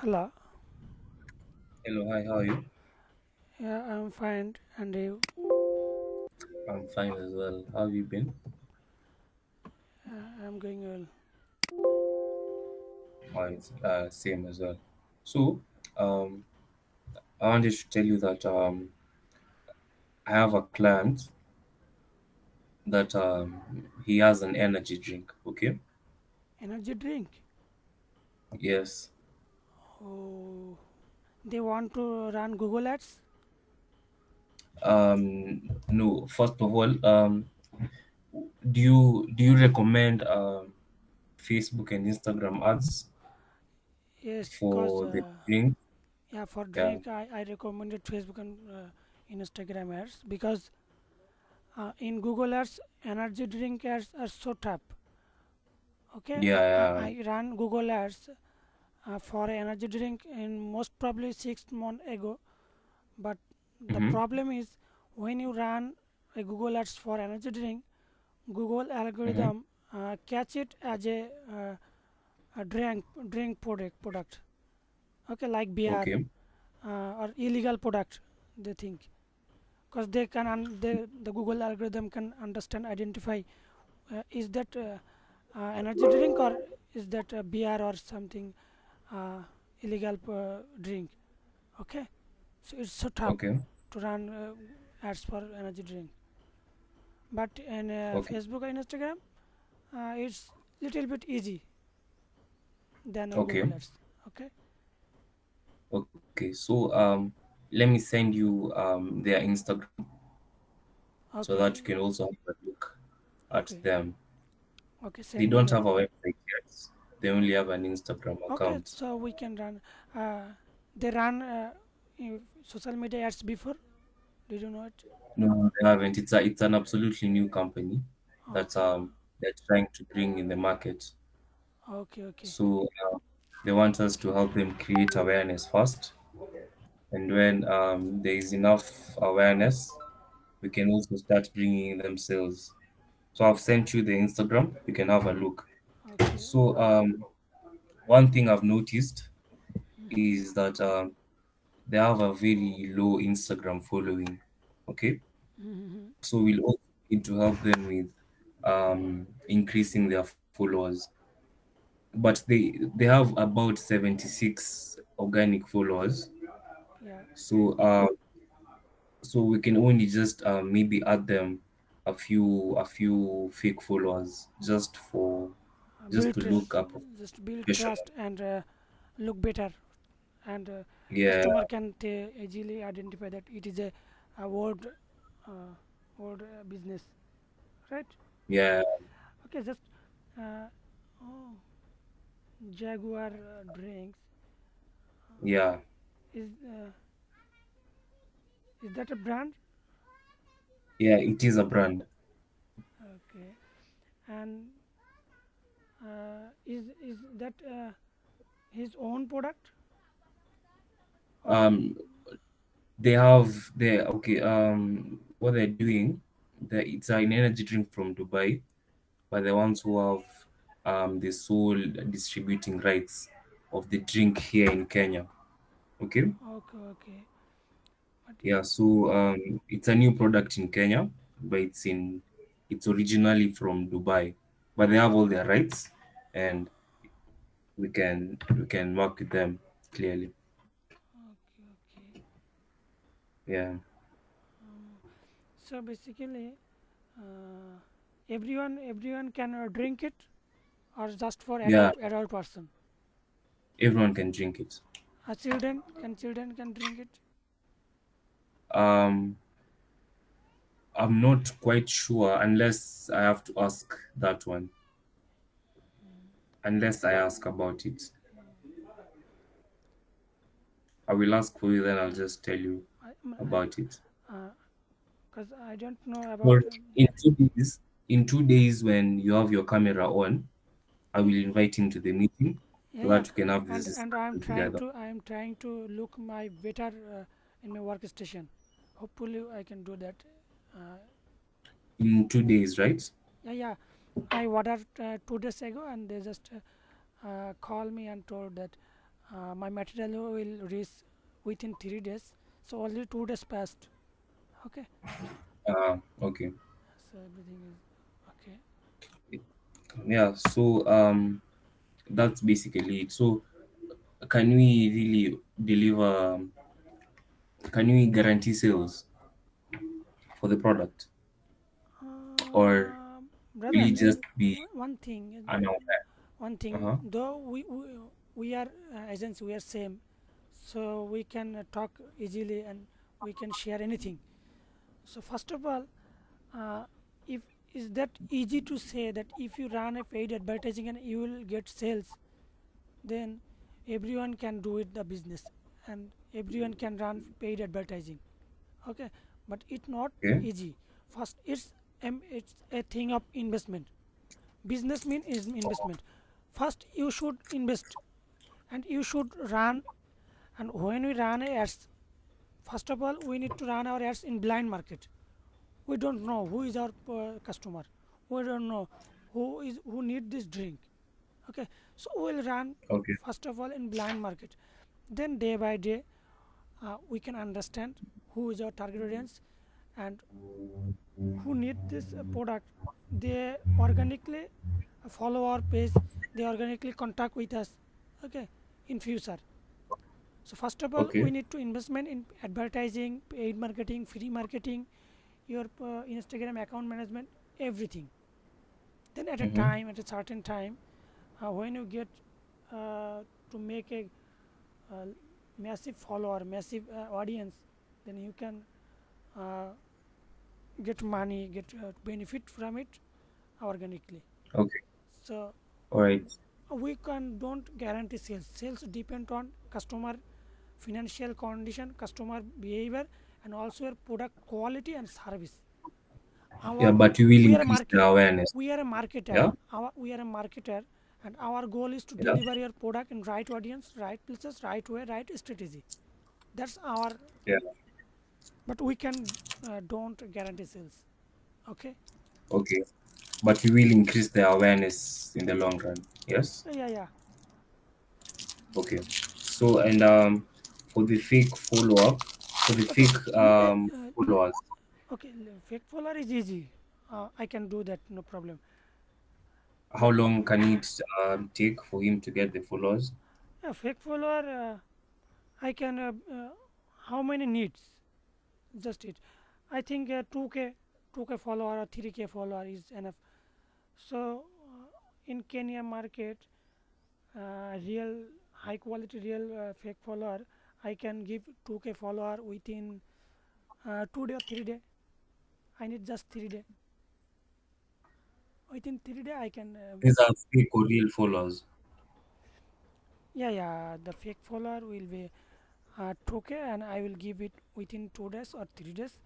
Hello. Hello, hi, how are you? Yeah, I'm fine. And you? I'm fine as well. How have you been? I'm going well. Oh, it's same as well. So, um, I wanted to tell you that I have a client that he has an energy drink. Okay. Energy drink. Yes. Oh, they want to run Google Ads. No. First of all, do you recommend Facebook and Instagram ads Yes, cause for the drink? yeah, for Yeah. drink I recommended Facebook and Instagram ads because in Google Ads energy drink ads are so tough. Okay, Yeah. Yeah. I ran Google Ads for energy drink in most probably 6 months ago. But the Mm-hmm. problem is when you run a Google Ads for energy drink, Google Mm-hmm. algorithm catch it as a drink product. Okay, like beer Okay. or illegal product. They think because they can the Google algorithm can understand identify is that energy drink or is that beer or something uh, illegal drink. Okay, so it's so tough Okay. to run ads for energy drink. But in Okay. Facebook and Instagram, it's little bit easy than Okay. Google Ads. Okay. Okay, so let me send you their Instagram so Okay. that you can also have a look at Okay. them. Okay. They Send me don't the. have a website yet. They only have an Instagram Okay. account. So we can run. They run social media ads before. Did you know it? No, they haven't. It's an absolutely new company that Okay. they're trying to bring in the market. Okay. Okay. So they want us to help them create awareness first, and when there is enough awareness, we can also start bringing them sales. So I've sent you the Instagram. You can have a look. Okay. So one thing I've noticed is that they have a very low Instagram following. Okay, Mhm. so we'll also need to help them with increasing their followers. But they have about 76 organic followers. Yeah. So so we can only just maybe add them a few fake followers just Build to look trust. up Just build professional. trust and look better, and Yeah, customer can easily identify that it is a uh, old business, right? yeah, Okay. Just uh, oh, Jaguar drinks. yeah, Is that a brand? yeah. It is a brand. Okay. And is that his own product or Um, they okay. What they're doing, it's an energy drink from Dubai, but the ones who have the sole distributing rights of the drink here in Kenya. Okay. okay, okay. But Yeah, so it's a new product in Kenya, but it's originally from Dubai, but they have all their rights, and we can work with them clearly. okay, okay. Yeah, Um, so basically, uh, everyone can drink it, or just for yeah, adult person. everyone can drink it. Children can drink it. Um, I'm not quite sure unless I have to ask that one. Unless I ask about it, I will ask for you. Then I'll just tell you about it. Because I don't know about. But in 2 days, when you have your camera on, I will invite him to the meeting Yeah, so yeah. that we can have this And discussion together. I am trying to look my better in my workstation. Hopefully, I can do that. Uh, In 2 days, right? yeah, yeah. I ordered 2 days ago, and they just called me and told that My material will reach within 3 days. So only 2 days passed. Okay. Okay. So everything is okay. Yeah. So that's basically it. So can we really deliver? Can we guarantee sales for the product, or will Brother, it just be one thing, an aware? one thing. Uh-huh. Though we are agents, we are same, so we can talk easily and we can share anything. So first of all, uh, if is that easy to say that if you run a paid advertising and you will get sales, then everyone can do it the business and everyone can run paid advertising. Okay, but it's not Okay. easy. First, it's a thing of investment. Business mean is investment. First you should invest and you should run. And when we run ads, first of all we need to run our ads in blind market. We don't know who is our customer. We don't know who need this drink. Okay, so we'll run Okay. first of all in blind market. Then day by day we can understand who is our target audience and who need this product. They organically follow our page, they organically contact with us. Okay, in future. So first of all we Okay. need to investment in advertising, paid marketing, free marketing, your Instagram account management, everything. Then at a Mm-hmm. time, at a certain time, when you get to make a uh, massive follower, massive audience, then you can uh, get money, get benefit from it organically. Okay. So All right. we can don't guarantee sales. Sales depend on customer financial condition, customer behavior, and also your product quality and service. Yeah, Our but you will we are a increase the market, awareness. we are a marketer. Yeah. We are a marketer, and our goal is to Yeah. deliver your product in right audience, right places, right way, right strategy. That's our. Yeah. But we can don't guarantee sales. Okay. Okay. But you will increase the awareness in the long run. Yes. Yeah, yeah. Okay. So and for the fake follow up, for the Okay. fake followers, Okay. Fake follower is easy. I can do that. No problem. how long can it take for him to get the followers? A fake follower. I can. How many needs? Just it. I think 2K follower or 3K follower is enough. So in Kenya market, real high quality real fake follower, I can give 2K follower within 2 day or 3 day. I need just 3 day. Within 3 day I can. These are fake or real followers. Yeah, yeah. The fake follower will be 2K, and I will give it within 2 days or 3 days.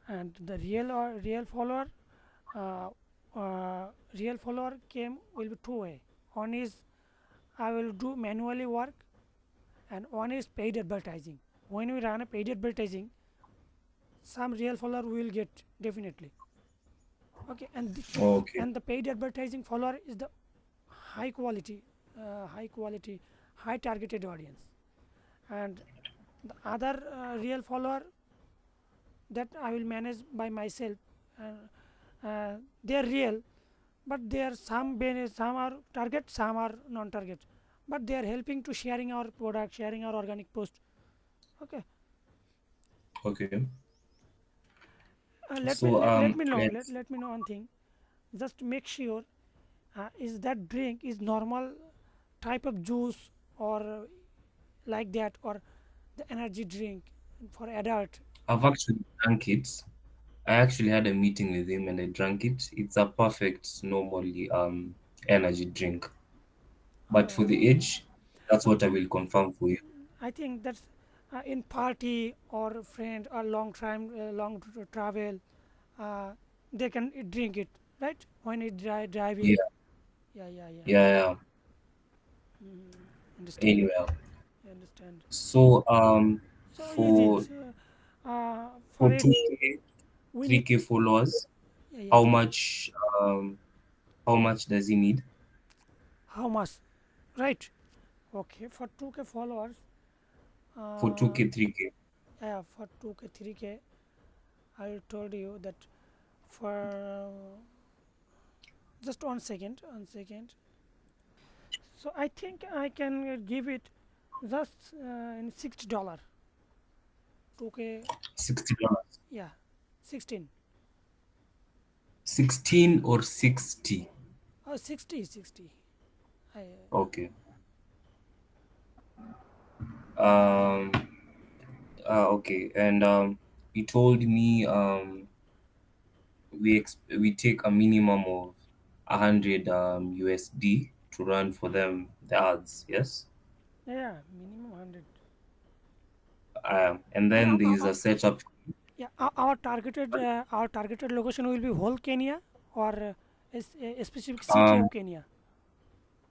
And the real follower, uh, real follower came will be two way. One is I will do manually work, and one is paid advertising. When we run a paid advertising, some real follower we will get definitely. Okay, Okay. and the paid advertising follower is the high quality, high quality, high targeted audience. And the other real follower that I will manage by myself. They are real, but they are some are target, some are non-target. But they are helping to sharing our product, sharing our organic post. Okay, Okay. let me So let, let me know one thing. Just make sure is that drink is normal type of juice or like that or the energy drink for adult. I've actually drank it. I actually had a meeting with him and I drank it. It's a perfect normally energy drink. But for the Uh, age, that's uh, what I will confirm for you. I think that's in party or friend or long time, travel, uh, they can drink it, right? When it Yeah, driving. Yeah, yeah, yeah. yeah, yeah. Understand. Anyway, Understand. so So easy. for So, for for it, 2K, we need. 3K followers, Yeah, yeah. how much um how much does he need? How much? Right. Okay, for 2K followers, for uh, 2K, 3K? yeah, for 2K, 3K, I told you that for just 1 second, 1 second. So I think I can give it just in $60. 2K, $60. yeah, 16. 16 or 60? 60, 60. I, Okay. Um, okay. And you told me we take a minimum of 100 USD to run for them the ads. Yes. yeah, minimum 100. And Yeah, then there is a setup. yeah. Our targeted location will be whole Kenya or a specific city Um, of Kenya.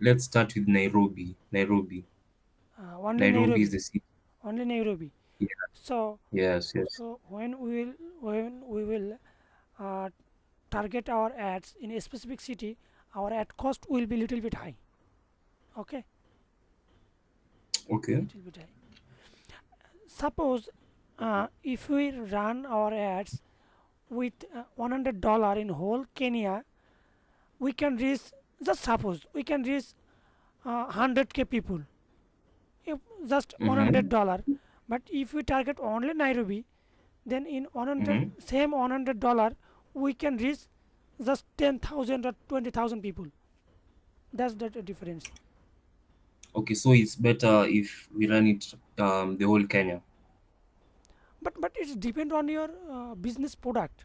let's start with Nairobi. Nairobi. Only Nairobi is Nairobi. the city. Only Nairobi. Yeah. So Yes. Yes. so when we will uh, target our ads in a specific city, our ad cost will be little bit high. Okay, Okay. little bit high. Suppose if we run our ads with $100 in whole Kenya, we can reach, just suppose we can reach 100K people, if just Mm-hmm. $100. But if we target only Nairobi, then in 100 Mm-hmm. same $100 we can reach just 10,000 or 20,000 people. That's the difference. Okay. So it's better if we run it the whole Kenya. But it's depend on your business product.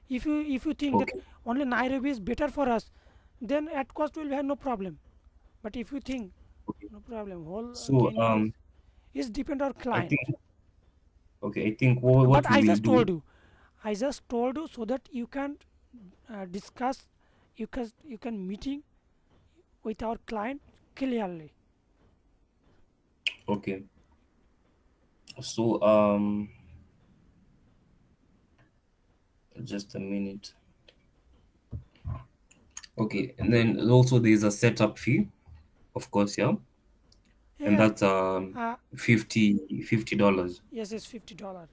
If you think that Okay. only Nairobi is better for us, then at cost will have no problem. But if you think Okay. no problem, whole So Kenya is depend on I think client. okay. I think But what we I will just told do. you, I just told you so that you can discuss, you can meeting with our client clearly. Okay. So just a minute. Okay, and then also there's a setup fee, of course, yeah, and Yeah, that's uh, 50 $50. yes, it's $50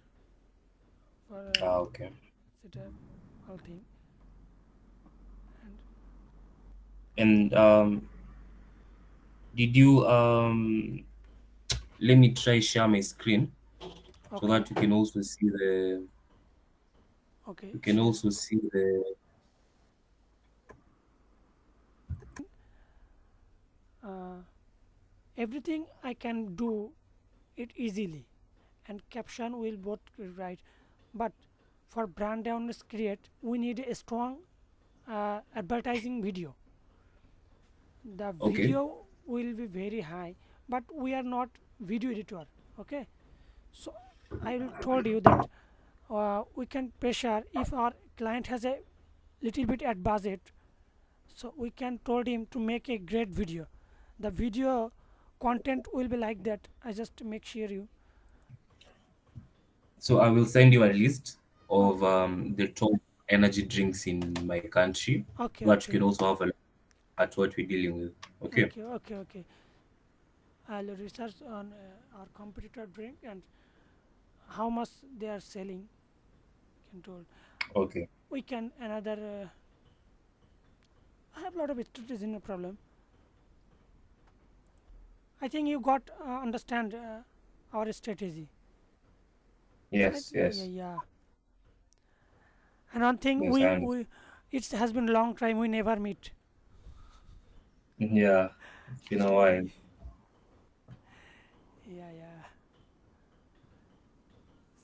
for Okay. setup all thing. And And did you let me try share my screen so okay, that okay, you can share. also see the Uh, Everything I can do it easily, and caption will both write. But for brand awareness create, we need a strong advertising video. The okay. video will be very high, but we are not video editor. Okay, so I will told you that we can pressure if our client has a little bit at budget, so we can told him to make a great video. The video content will be like that. I just make sure you. So I will send you a list of Okay, the top energy drinks in my country okay, so that you okay, can also have a look at what we're dealing with. Okay. okay, okay, okay. I'll research on our competitor drink and how much they are selling. Can told Okay. we can another. I have a lot of strategies in a problem. I think you got understand our strategy. Yes, Yeah, yes. yeah. And one thing Yes, I understand. it has been long time we never meet. Yeah, it's been a while. Yeah, yeah.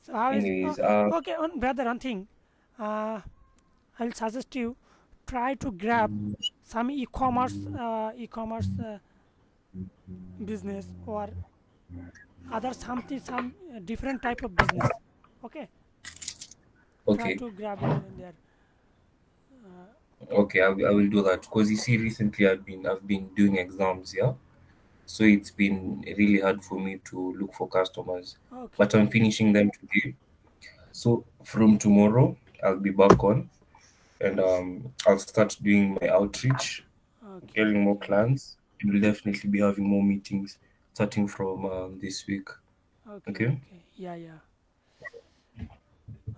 So how is Anyways, okay? On brother, one thing, uh, I'll suggest you try to grab some e-commerce business or other something some different type of business. Okay, try okay, to grab it in there. Uh, okay, I will do that because you see, recently I've been doing exams, yeah. So it's been really hard for me to look for customers, okay, but I'm finishing them today. So from tomorrow, I'll be back on, and I'll start doing my outreach, okay, getting more okay, clients. We'll definitely be having more meetings starting from this week. Okay, Okay. okay. Yeah, yeah.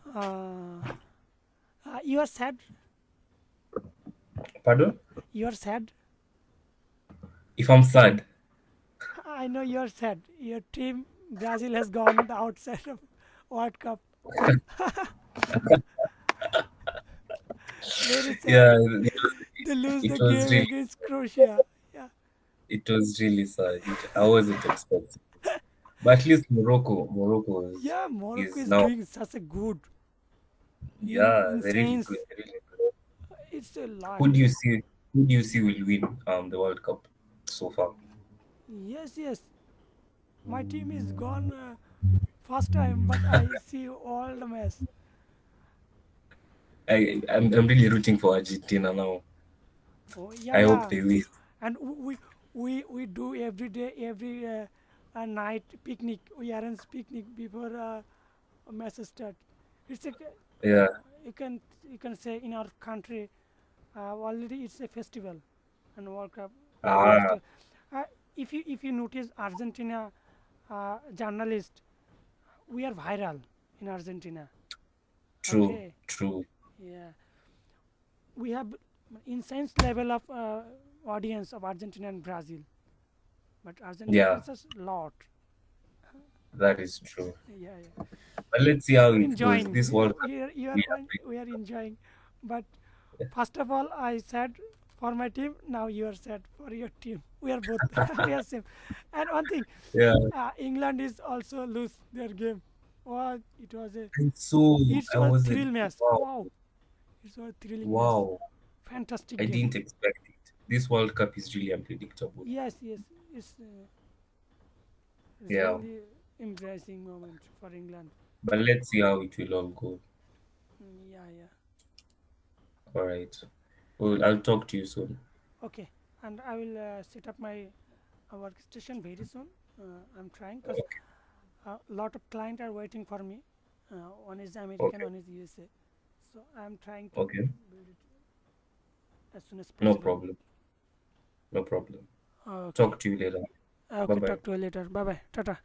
Uh, you are sad. Pardon? You are sad. If I'm sad, I know you are sad. Your team Brazil has gone the outside of World Cup. Very sad. yeah, They lose it the was game really, against Croatia. Yeah. it was really sad. I wasn't expecting. But at least Yeah, Morocco is is now, doing such a good yeah, in they're really good. sense. They're really good. It's a lot. Who do you see? Who do you see will win the World Cup so far? Yes, yes. My team is gone first time, but I see all the match. I'm really rooting for Argentina now. Oh yeah, I hope yeah. they win. And we do every day, every night picnic. We arrange picnic before match start. It's a Yeah. you can say in our country already it's a festival and World Cup is a Ah, festival. Uh, if you notice Argentina journalist, we are viral in Argentina. true, Okay, true. yeah, we have intense level of audience of Argentina and Brazil, but Argentina Yeah, versus lot. that is true. Yeah, yeah. But let's see how it goes. Enjoying. This World Cup, we are We are enjoying. But first of all, I said for my team. Now you are sad for your team. We are both we are same. And one thing, yeah. England is also lose their game. Oh, And so it I was was like, thrill match. wow, Wow, it was a thrilling match. wow. Fantastic I game. didn't expect it. This World Cup is really unpredictable. Yes, yes, it's Yeah. really embarrassing moment for England. But let's see how it will all go. Yeah, yeah. All right. Well, I'll talk to you soon. Okay, and I will set up my workstation very soon. I'm trying because a lot of clients are waiting for me. One is American, Okay. one is USA. So I'm trying to Okay. build it as soon as No possible. problem. No problem. Okay. Talk to you later. Bye Okay, bye. talk to you later. Bye bye. Tata.